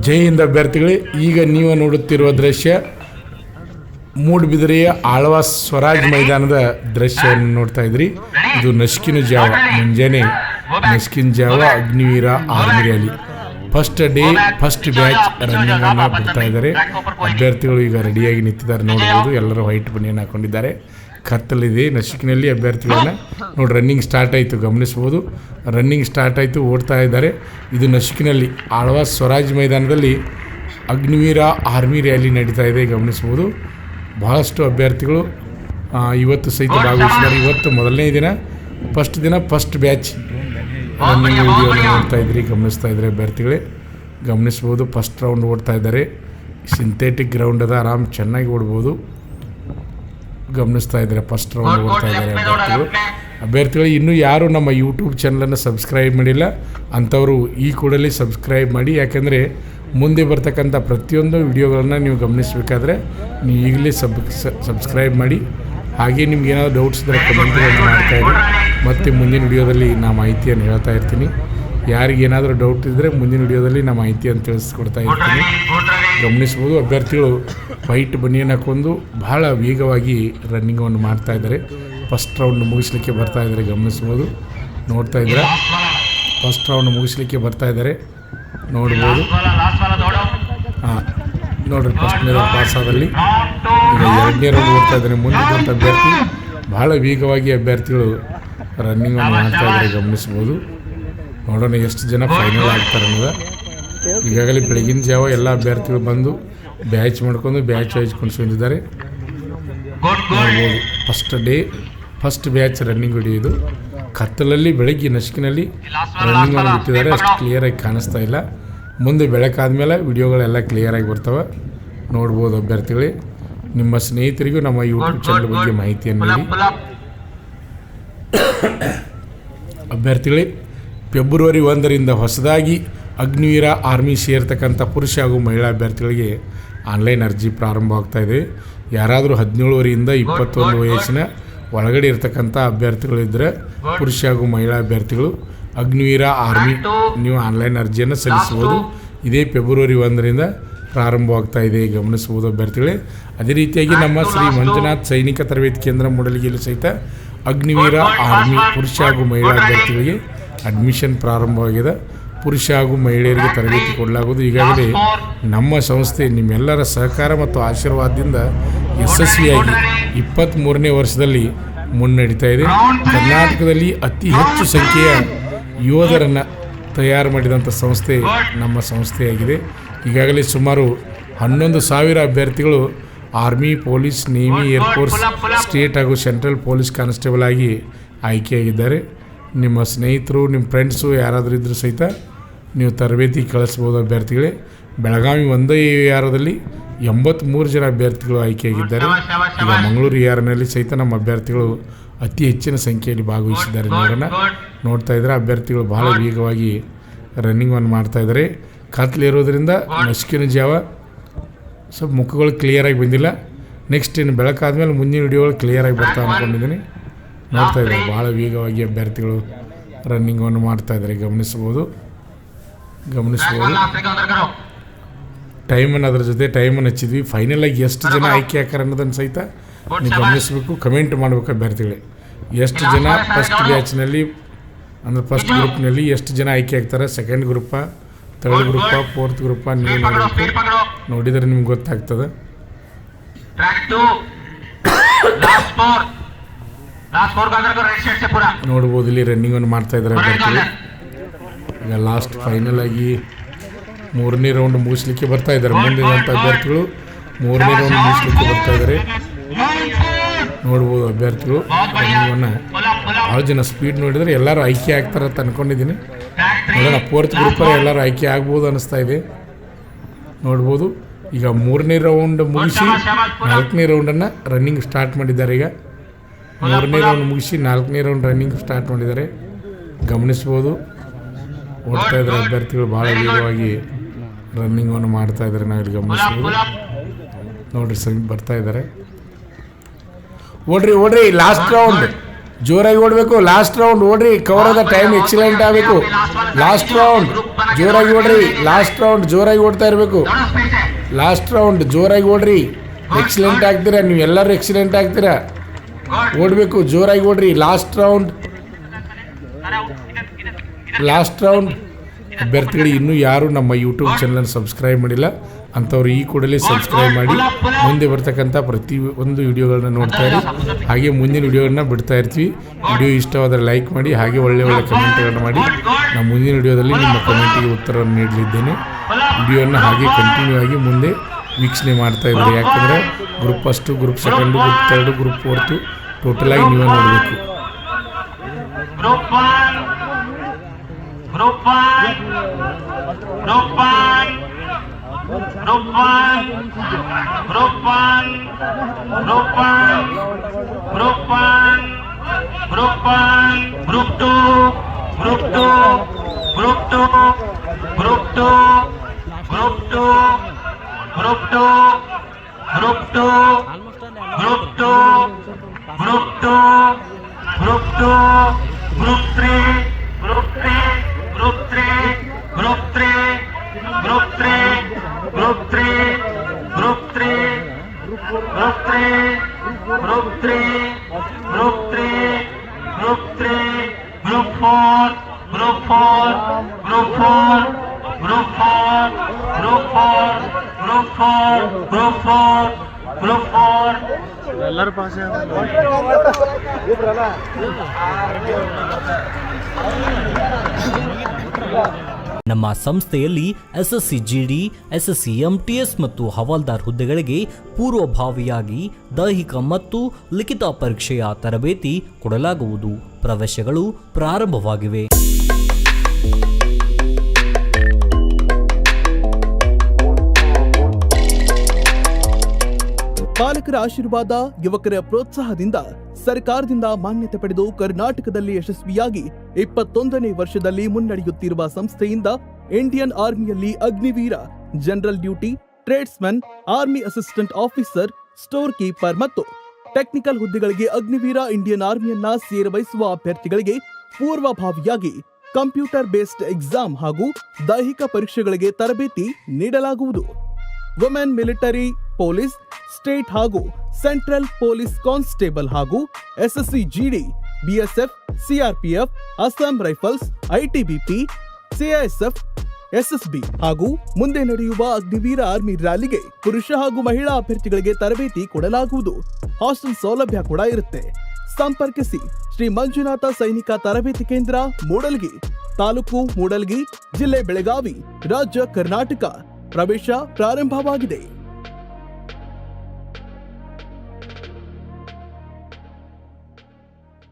ಜೈ ಹಿಂದ್ ಅಭ್ಯರ್ಥಿಗಳೇ, ಈಗ ನೀವು ನೋಡುತ್ತಿರುವ ದೃಶ್ಯ ಮೂಡಬಿದಿರೆಯ ಆಳ್ವಾಸ್ ಸ್ವರಾಜ್ ಮೈದಾನದ ದೃಶ್ಯವನ್ನು ನೋಡ್ತಾ ಇದ್ರಿ. ಇದು ನಸುಕಿನ ಜಾವ, ಮುಂಜಾನೆ ನಸುಕಿನ ಜಾವ Agniveer army rally first day first batch running ಅನ್ನು ಬಿಡ್ತಾ ಇದ್ದಾರೆ. ಅಭ್ಯರ್ಥಿಗಳು ಈಗ ರೆಡಿಯಾಗಿ ನಿಂತಿದ್ದಾರೆ ನೋಡ್ಬೋದು. ಎಲ್ಲರೂ ವೈಟ್ ಬನಿಯನ್ನು ಹಾಕೊಂಡಿದ್ದಾರೆ. ಕತ್ತಲಿದೆ ನಸುಕಿನಲ್ಲಿ ಅಭ್ಯರ್ಥಿಗಳನ್ನ ನೋಡಿ ರನ್ನಿಂಗ್ ಸ್ಟಾರ್ಟ್ ಆಯಿತು, ಗಮನಿಸ್ಬೋದು. ರನ್ನಿಂಗ್ ಸ್ಟಾರ್ಟ್ ಆಯಿತು, ಓಡ್ತಾ ಇದ್ದಾರೆ. ಇದು ನಸುಕಿನಲ್ಲಿ ಆಳ್ವಾಸ್ ಸ್ವರಾಜ್ ಮೈದಾನದಲ್ಲಿ ಅಗ್ನಿವೀರ ಆರ್ಮಿ ರ್ಯಾಲಿ ನಡೀತಾ ಇದೆ, ಗಮನಿಸ್ಬೋದು. ಬಹಳಷ್ಟು ಅಭ್ಯರ್ಥಿಗಳು ಇವತ್ತು ಸಹಿತ ಭಾಗವಹಿಸಿದ್ದಾರೆ. ಇವತ್ತು ಮೊದಲನೇ ದಿನ, ಫಸ್ಟ್ ಬ್ಯಾಚ್ ರನ್ನಿಂಗ್ ವಿಡಿಯೋನ ನೋಡ್ತಾ ಇದ್ರಿ, ಗಮನಿಸ್ತಾ ಇದ್ದಾರೆ ಅಭ್ಯರ್ಥಿಗಳೇ. ಗಮನಿಸ್ಬೋದು, ಫಸ್ಟ್ ರೌಂಡ್ ಓಡ್ತಾ ಇದ್ದಾರೆ. ಸಿಂಥೆಟಿಕ್ ಗ್ರೌಂಡ್ ಅದ, ಆರಾಮ್ ಚೆನ್ನಾಗಿ ಓಡ್ಬೋದು. ಗಮನಿಸ್ತಾ ಇದ್ದಾರೆ, ಫಸ್ಟ್ ರೌಂಡ್ ಓಡ್ತಾ ಇದ್ದಾರೆ ಅಭ್ಯರ್ಥಿಗಳು. ಇನ್ನೂ ಯಾರು ನಮ್ಮ ಯೂಟ್ಯೂಬ್ ಚಾನಲನ್ನು ಸಬ್ಸ್ಕ್ರೈಬ್ ಮಾಡಿಲ್ಲ ಅಂಥವರು ಈ ಕೂಡಲೇ ಸಬ್ಸ್ಕ್ರೈಬ್ ಮಾಡಿ. ಯಾಕೆಂದರೆ ಮುಂದೆ ಬರ್ತಕ್ಕಂಥ ಪ್ರತಿಯೊಂದು ವಿಡಿಯೋಗಳನ್ನು ನೀವು ಗಮನಿಸಬೇಕಾದ್ರೆ ನೀವು ಈಗಲೇ ಸಬ್ಸ್ಕ್ರೈಬ್ ಮಾಡಿ. ಹಾಗೆ ನಿಮ್ಗೆ ಏನಾದರೂ ಡೌಟ್ಸ್ ಇದ್ದರೆ ಕಮೆಂಟ್ಗಳನ್ನು ಮಾಡ್ತಾಯಿರಿ. ಮತ್ತು ಮುಂದಿನ ವಿಡಿಯೋದಲ್ಲಿ ನಾ ಮಾಹಿತಿಯನ್ನು ಹೇಳ್ತಾ ಇರ್ತೀನಿ. ಯಾರಿಗೇನಾದರೂ ಡೌಟ್ ಇದ್ದರೆ ಮುಂದಿನ ವಿಡಿಯೋದಲ್ಲಿ ನಾ ಮಾಹಿತಿಯನ್ನು ತಿಳಿಸ್ಕೊಡ್ತಾ ಇರ್ತೀನಿ. ಗಮನಿಸ್ಬೋದು, ಅಭ್ಯರ್ಥಿಗಳು ವೈಟ್ ಬನಿಯನ್ನು ಹಾಕೊಂಡು ಬಹಳ ವೇಗವಾಗಿ ರನ್ನಿಂಗನ್ನು ಮಾಡ್ತಾ ಇದ್ದಾರೆ. ಫಸ್ಟ್ ರೌಂಡ್ ಮುಗಿಸ್ಲಿಕ್ಕೆ ಬರ್ತಾ ಇದ್ದಾರೆ, ಗಮನಿಸ್ಬೋದು. ನೋಡ್ತಾ ಇದ್ದಾರೆ, ಫಸ್ಟ್ ರೌಂಡ್ ಮುಗಿಸ್ಲಿಕ್ಕೆ ಬರ್ತಾ ಇದ್ದಾರೆ, ನೋಡ್ಬೋದು. ನೋಡ್ರಿ, ಫಸ್ಟ್ನೇ ರೌಂಡ್ ಪಾಸ್ ಆದಲ್ಲಿ ಈಗ ಎರಡನೇ ರೌಂಡ್ ಓಡ್ತಾ ಇದ್ದಾರೆ. ಮುಂದಿದ್ದಂಥ ಅಭ್ಯರ್ಥಿ ಬಹಳ ವೇಗವಾಗಿ ಅಭ್ಯರ್ಥಿಗಳು ರನ್ನಿಂಗನ್ನು ಮಾಡ್ತಾ ಇದ್ದಾರೆ, ಗಮನಿಸ್ಬೋದು. ನೋಡೋಣ ಎಷ್ಟು ಜನ ಫೈನಲ್ ಆಗ್ತಾರೆ ಅನ್ನೋದು. ಈಗಾಗಲೇ ಬೆಳಗಿನ ಜಾವ ಎಲ್ಲ ಅಭ್ಯರ್ಥಿಗಳು ಬಂದು ಬ್ಯಾಚ್ ಮಾಡ್ಕೊಂಡು ಬ್ಯಾಚ್ ವೈಸ್ ಕೊಂಡಿದ್ದಾರೆ, ನೋಡ್ಬೋದು. First day first batch running ಹಿಡಿಯೋದು ಕತ್ತಲಲ್ಲಿ ಬೆಳಗ್ಗೆ ನಸುಕಿನಲ್ಲಿ ರನ್ನಿಂಗನ್ನು ಬಿಟ್ಟಿದ್ದಾರೆ. ಅಷ್ಟು ಕ್ಲಿಯರಾಗಿ ಕಾಣಿಸ್ತಾ ಇಲ್ಲ. ಮುಂದೆ ಬೆಳಕಾದ್ಮೇಲೆ ವಿಡಿಯೋಗಳೆಲ್ಲ ಕ್ಲಿಯರಾಗಿ ಬರ್ತವೆ, ನೋಡ್ಬೋದು ಅಭ್ಯರ್ಥಿಗಳೇ. ನಿಮ್ಮ ಸ್ನೇಹಿತರಿಗೂ ನಮ್ಮ ಯೂಟ್ಯೂಬ್ ಚಾನಲ್ ಬಗ್ಗೆ ಮಾಹಿತಿಯನ್ನು ನೀಡಿ. ಅಭ್ಯರ್ಥಿಗಳೇ, ಫೆಬ್ರವರಿ 1ರಿಂದ ಹೊಸದಾಗಿ ಅಗ್ನಿವೀರ ಆರ್ಮಿ ಸೇರ್ತಕ್ಕಂಥ ಪುರುಷ ಹಾಗೂ ಮಹಿಳಾ ಅಭ್ಯರ್ಥಿಗಳಿಗೆ ಆನ್ಲೈನ್ ಅರ್ಜಿ ಪ್ರಾರಂಭವಾಗ್ತಾ ಇದೆ. ಯಾರಾದರೂ 17 ವರ್ಷದಿಂದ 21 ವಯಸ್ಸಿನ ಒಳಗಡೆ ಇರ್ತಕ್ಕಂಥ ಅಭ್ಯರ್ಥಿಗಳಿದ್ದರೆ ಪುರುಷ ಹಾಗೂ ಮಹಿಳಾ ಅಭ್ಯರ್ಥಿಗಳು ಅಗ್ನಿವೀರ ಆರ್ಮಿ ನೀವು ಆನ್ಲೈನ್ ಅರ್ಜಿಯನ್ನು ಸಲ್ಲಿಸ್ಬೋದು. ಇದೇ ಫೆಬ್ರವರಿ 1ರಿಂದ ಪ್ರಾರಂಭವಾಗ್ತಾ ಇದೆ, ಗಮನಿಸ್ಬೋದು ಅಭ್ಯರ್ಥಿಗಳೇ. ಅದೇ ರೀತಿಯಾಗಿ ನಮ್ಮ ಶ್ರೀ ಮಂಜುನಾಥ್ ಸೈನಿಕ ತರಬೇತಿ ಕೇಂದ್ರ ಮೂಡಲಗಿಯಲ್ಲಿ ಸಹಿತ ಅಗ್ನಿವೀರ ಆರ್ಮಿ ಪುರುಷ ಹಾಗೂ ಮಹಿಳಾ ಅಭ್ಯರ್ಥಿಗಳಿಗೆ ಅಡ್ಮಿಷನ್ ಪ್ರಾರಂಭವಾಗಿದೆ. ಪುರುಷ ಹಾಗೂ ಮಹಿಳೆಯರಿಗೆ ತರಬೇತಿ ಕೊಡಲಾಗುವುದು. ಈಗಾಗಲೇ ನಮ್ಮ ಸಂಸ್ಥೆ ನಿಮ್ಮೆಲ್ಲರ ಸಹಕಾರ ಮತ್ತು ಆಶೀರ್ವಾದದಿಂದ ಯಶಸ್ವಿಯಾಗಿ 23ನೇ ವರ್ಷದಲ್ಲಿ ಮುನ್ನಡೀತಾ ಇದೆ. ಕರ್ನಾಟಕದಲ್ಲಿ ಅತಿ ಹೆಚ್ಚು ಸಂಖ್ಯೆಯ ಯೋಧರನ್ನು ತಯಾರು ಮಾಡಿದಂಥ ಸಂಸ್ಥೆ ನಮ್ಮ ಸಂಸ್ಥೆಯಾಗಿದೆ. ಈಗಾಗಲೇ ಸುಮಾರು 11,000 ಅಭ್ಯರ್ಥಿಗಳು army, police, navy, air force, state ಹಾಗೂ ಸೆಂಟ್ರಲ್ ಪೊಲೀಸ್ ಕಾನ್ಸ್ಟೇಬಲ್ ಆಗಿ ಆಯ್ಕೆಯಾಗಿದ್ದಾರೆ. ನಿಮ್ಮ ಸ್ನೇಹಿತರು, ನಿಮ್ಮ ಫ್ರೆಂಡ್ಸು ಯಾರಾದರೂ ಇದ್ದರೂ ಸಹಿತ ನೀವು ತರಬೇತಿ ಕಳಿಸ್ಬೋದು ಅಭ್ಯರ್ಥಿಗಳೇ. ಬೆಳಗಾವಿ ಒಂದೇ ವಾರದಲ್ಲಿ 83 ಜನ ಅಭ್ಯರ್ಥಿಗಳು ಆಯ್ಕೆಯಾಗಿದ್ದಾರೆ. ಈಗ ಮಂಗಳೂರು ಯಾರನಲ್ಲಿ ಸಹಿತ ನಮ್ಮ ಅಭ್ಯರ್ಥಿಗಳು ಅತಿ ಹೆಚ್ಚಿನ ಸಂಖ್ಯೆಯಲ್ಲಿ ಭಾಗವಹಿಸಿದ್ದಾರೆ. ನೋಡ್ತಾ ಇದ್ದಾರೆ ಅಭ್ಯರ್ಥಿಗಳು ಬಹಳ ವೇಗವಾಗಿ ರನ್ನಿಂಗನ್ನು ಮಾಡ್ತಾ ಇದ್ದಾರೆ. ಕತ್ಲಿರೋದ್ರಿಂದ ನಸುಕಿನ ಜಾವ ಸ್ವಲ್ಪ ಮುಖಗಳು ಕ್ಲಿಯರಾಗಿ ಬಂದಿಲ್ಲ. ನೆಕ್ಸ್ಟ್ ಇನ್ನು ಬೆಳಕಾದ್ಮೇಲೆ ಮುಂದಿನ ವಿಡಿಯೋಗಳು ಕ್ಲಿಯರಾಗಿ ಬರ್ತಾ ಅಂದ್ಕೊಂಡಿದ್ದೀನಿ. ನೋಡ್ತಾ ಇದ್ದಾರೆ ಭಾಳ ವೇಗವಾಗಿ ಅಭ್ಯರ್ಥಿಗಳು ರನ್ನಿಂಗನ್ನು ಮಾಡ್ತಾ ಇದ್ದಾರೆ, ಗಮನಿಸ್ಬೋದು. ಟೈಮನ್ನು ಅದರ ಜೊತೆ ಟೈಮನ್ನು ಹಚ್ಚಿದ್ವಿ. ಫೈನಲಾಗಿ ಎಷ್ಟು ಜನ ಆಯ್ಕೆ ಹಾಕಾರ ಅನ್ನೋದನ್ನು ಸಹಿತ ನೀವು ಗಮನಿಸಬೇಕು, ಕಮೆಂಟ್ ಮಾಡಬೇಕು ಅಭ್ಯರ್ಥಿಗಳೇ. ಎಷ್ಟು ಜನ ಫಸ್ಟ್ ಬ್ಯಾಚ್ನಲ್ಲಿ ಅಂದರೆ ಫಸ್ಟ್ ಗ್ರೂಪ್ನಲ್ಲಿ ಎಷ್ಟು ಜನ ಆಯ್ಕೆ ಆಗ್ತಾರೆ, ಸೆಕೆಂಡ್ ಗ್ರೂಪ, ಥರ್ಡ್ ಗ್ರೂಪ, ಫೋರ್ತ್ ಗ್ರೂಪ, ನೀವು ನೋಡಬೇಕು. ನೋಡಿದರೆ ನಿಮ್ಗೆ ಗೊತ್ತಾಗ್ತದೆ. ನೋಡ್ಬೋದು, ಇಲ್ಲಿ ರನ್ನಿಂಗನ್ನು ಮಾಡ್ತಾ ಇದ್ದಾರೆ ಅಭ್ಯರ್ಥಿಗಳು. ಈಗ ಲಾಸ್ಟ್ ಫೈನಲ್ ಆಗಿ 3ನೇ ರೌಂಡ್ ಮುಗಿಸ್ಲಿಕ್ಕೆ ಬರ್ತಾ ಇದ್ದಾರೆ. ಮುಂದಿನಂಥ ಅಭ್ಯರ್ಥಿಗಳು 3ನೇ ರೌಂಡ್ ಮುಗಿಸ್ಲಿಕ್ಕೆ ಬರ್ತಾ ಇದ್ದಾರೆ. ನೋಡ್ಬೋದು ಅಭ್ಯರ್ಥಿಗಳು ರನ್ನಿಂಗನ್ನು ಭಾಳ ಜನ ಸ್ಪೀಡ್ ನೋಡಿದರೆ ಎಲ್ಲರೂ ಆಯ್ಕೆ ಆಗ್ತಾರೆ ಅಂತ ಅಂದ್ಕೊಂಡಿದ್ದೀನಿ. ನೋಡೋಣ, ಫೋರ್ತ್ ಗ್ರೂಪಲ್ಲಿ ಎಲ್ಲರೂ ಆಯ್ಕೆ ಆಗ್ಬೋದು ಅನ್ನಿಸ್ತಾ ಇದೆ. ನೋಡ್ಬೋದು, ಈಗ 3ನೇ ರೌಂಡ್ ಮುಗಿಸಿ 4ನೇ ರೌಂಡನ್ನು ರನ್ನಿಂಗ್ ಸ್ಟಾರ್ಟ್ ಮಾಡಿದ್ದಾರೆ. ಈಗ 3ನೇ ರೌಂಡ್ ಮುಗಿಸಿ 4ನೇ ರೌಂಡ್ ರನ್ನಿಂಗ್ ಸ್ಟಾರ್ಟ್ ಮಾಡಿದ್ದಾರೆ, ಗಮನಿಸ್ಬೋದು. ಓಡ್ತಾ ಇದ್ದಾರೆ ಅಭ್ಯರ್ಥಿಗಳು ಭಾಳ ವೇಗವಾಗಿ ರನ್ನಿಂಗನ್ನು ಮಾಡ್ತಾ ಇದ್ದಾರೆ, ನಾವಿಲ್ಲಿ ಗಮನಿಸ್ಬೋದು. ನೋಡ್ರಿ, ಸಮೀಪ ಬರ್ತಾ ಇದ್ದಾರೆ. ಓಡ್ರಿ ಲಾಸ್ಟ್ ರೌಂಡ್ ಜೋರಾಗಿ ಓಡಬೇಕು. ಲಾಸ್ಟ್ ರೌಂಡ್ ಓಡ್ರಿ, ಕವರ್ ಆದ ಟೈಮ್ ಎಕ್ಸಲೆಂಟ್ ಆಗಬೇಕು. ಲಾಸ್ಟ್ ರೌಂಡ್ ಜೋರಾಗಿ ಓಡ್ರಿ, ಲಾಸ್ಟ್ ರೌಂಡ್ ಜೋರಾಗಿ ಓಡ್ತಾ ಇರಬೇಕು. ಲಾಸ್ಟ್ ರೌಂಡ್ ಜೋರಾಗಿ ಓಡ್ರಿ, ಎಕ್ಸಲೆಂಟ್ ಆಗ್ತೀರಾ ನೀವು, ಎಲ್ಲರೂ ಎಕ್ಸಲೆಂಟ್ ಆಗ್ತೀರಾ. ಓಡಬೇಕು, ಜೋರಾಗಿ ಓಡ್ರಿ. ಲಾಸ್ಟ್ ರೌಂಡ್ ಅಭ್ಯರ್ಥಿಗಳಿಗೆ ಇನ್ನೂ ಯಾರು ನಮ್ಮ ಯೂಟ್ಯೂಬ್ ಚಾನಲ್ ಸಬ್ಸ್ಕ್ರೈಬ್ ಮಾಡಿಲ್ಲ ಅಂಥವ್ರು ಈ ಕೂಡಲೇ ಸಬ್ಸ್ಕ್ರೈಬ್ ಮಾಡಿ ಮುಂದೆ ಬರ್ತಕ್ಕಂಥ ಪ್ರತಿಯೊಂದು ವಿಡಿಯೋಗಳನ್ನ ನೋಡ್ತಾ ಇರಿ. ಹಾಗೆ ಮುಂದಿನ ವಿಡಿಯೋಗಳನ್ನ ಬಿಡ್ತಾ ಇರ್ತೀವಿ. ವಿಡಿಯೋ ಇಷ್ಟವಾದರೆ ಲೈಕ್ ಮಾಡಿ, ಹಾಗೆ ಒಳ್ಳೆ ಕಮೆಂಟ್ಗಳನ್ನ ಮಾಡಿ. ನಾನು ಮುಂದಿನ ವಿಡಿಯೋದಲ್ಲಿ ನಿಮ್ಮ ಕಮೆಂಟಿಗೆ ಉತ್ತರವನ್ನು ನೀಡಲಿದ್ದೇನೆ. ವಿಡಿಯೋನ ಹಾಗೆ ಕಂಟಿನ್ಯೂ ಆಗಿ ಮುಂದೆ ವೀಕ್ಷಣೆ ಮಾಡ್ತಾ ಇದ್ದಾರೆ. ಯಾಕಂದರೆ group first, group second, group third, group fourth ಟೋಟಲಾಗಿ ನೀವೇ ನೋಡಬೇಕು. ಎಲ್ಲರ ಭಾಷೆ ನಮ್ಮ ಸಂಸ್ಥೆಯಲ್ಲಿ ಎಸ್ಎಸ್ಸಿ ಜಿಡಿ, ಎಸ್ಎಸ್ಸಿ ಎಂಟಿಎಸ್ ಮತ್ತು ಹವಾಲ್ದಾರ್ ಹುದ್ದೆಗಳಿಗೆ ಪೂರ್ವಭಾವಿಯಾಗಿ ದೈಹಿಕ ಮತ್ತು ಲಿಖಿತ ಪರೀಕ್ಷೆಯ ತರಬೇತಿ ಕೊಡಲಾಗುವುದು. ಪ್ರವೇಶಗಳು ಪ್ರಾರಂಭವಾಗಿವೆ. ಪಾಲಕರ ಆಶೀರ್ವಾದ, ಯುವಕರ ಪ್ರೋತ್ಸಾಹದಿಂದ ಸರ್ಕಾರದಿಂದ ಮಾನ್ಯತೆ ಪಡೆದು ಕರ್ನಾಟಕದಲ್ಲಿ ಯಶಸ್ವಿಯಾಗಿ 21ನೇ ವರ್ಷದಲ್ಲಿ ಮುನ್ನಡೆಯುತ್ತಿರುವ ಸಂಸ್ಥೆಯಿಂದ ಇಂಡಿಯನ್ ಆರ್ಮಿಯಲ್ಲಿ Agniveer, general duty, tradesman, army assistant officer, store keeper ಮತ್ತು ಟೆಕ್ನಿಕಲ್ ಹುದ್ದೆಗಳಿಗೆ ಅಗ್ನಿವೀರ ಇಂಡಿಯನ್ ಆರ್ಮಿಯನ್ನ ಸೇರಬಯಸುವ ಅಭ್ಯರ್ಥಿಗಳಿಗೆ ಪೂರ್ವಭಾವಿಯಾಗಿ ಕಂಪ್ಯೂಟರ್ ಬೇಸ್ಡ್ ಎಕ್ಸಾಮ್ ಹಾಗೂ ದೈಹಿಕ ಪರೀಕ್ಷೆಗಳಿಗೆ ತರಬೇತಿ ನೀಡಲಾಗುವುದು. ವುಮೆನ್ ಮಿಲಿಟರಿ, ಪೊಲೀಸ್, ಸ್ಟೇಟ್ ಹಾಗೂ ಸೆಂಟ್ರಲ್ ಪೊಲೀಸ್ ಕಾನ್ಸ್ಟೇಬಲ್ ಹಾಗೂ SSC GD, BSF, CRPF, Assam rifles, ITBP, CISF, SSB ಹಾಗೂ ಮುಂದೆ ನಡೆಯುವ ಅಗ್ನಿವೀರ ಆರ್ಮಿ ರ್ಯಾಲಿಗೆ ಪುರುಷ ಹಾಗೂ ಮಹಿಳಾ ಅಭ್ಯರ್ಥಿಗಳಿಗೆ ತರಬೇತಿ ಕೊಡಲಾಗುವುದು. ಹಾಸ್ಟೆಲ್ ಸೌಲಭ್ಯ ಕೂಡ ಇರುತ್ತೆ. ಸಂಪರ್ಕಿಸಿ ಶ್ರೀ ಮಂಜುನಾಥ ಸೈನಿಕ ತರಬೇತಿ ಕೇಂದ್ರ, ಮೂಡಲ್ಗಿ, ತಾಲೂಕು ಮೂಡಲ್ಗಿ, ಜಿಲ್ಲೆ ಬೆಳಗಾವಿ, ರಾಜ್ಯ ಕರ್ನಾಟಕ. ಪ್ರವೇಶ ಪ್ರಾರಂಭವಾಗಿದೆ.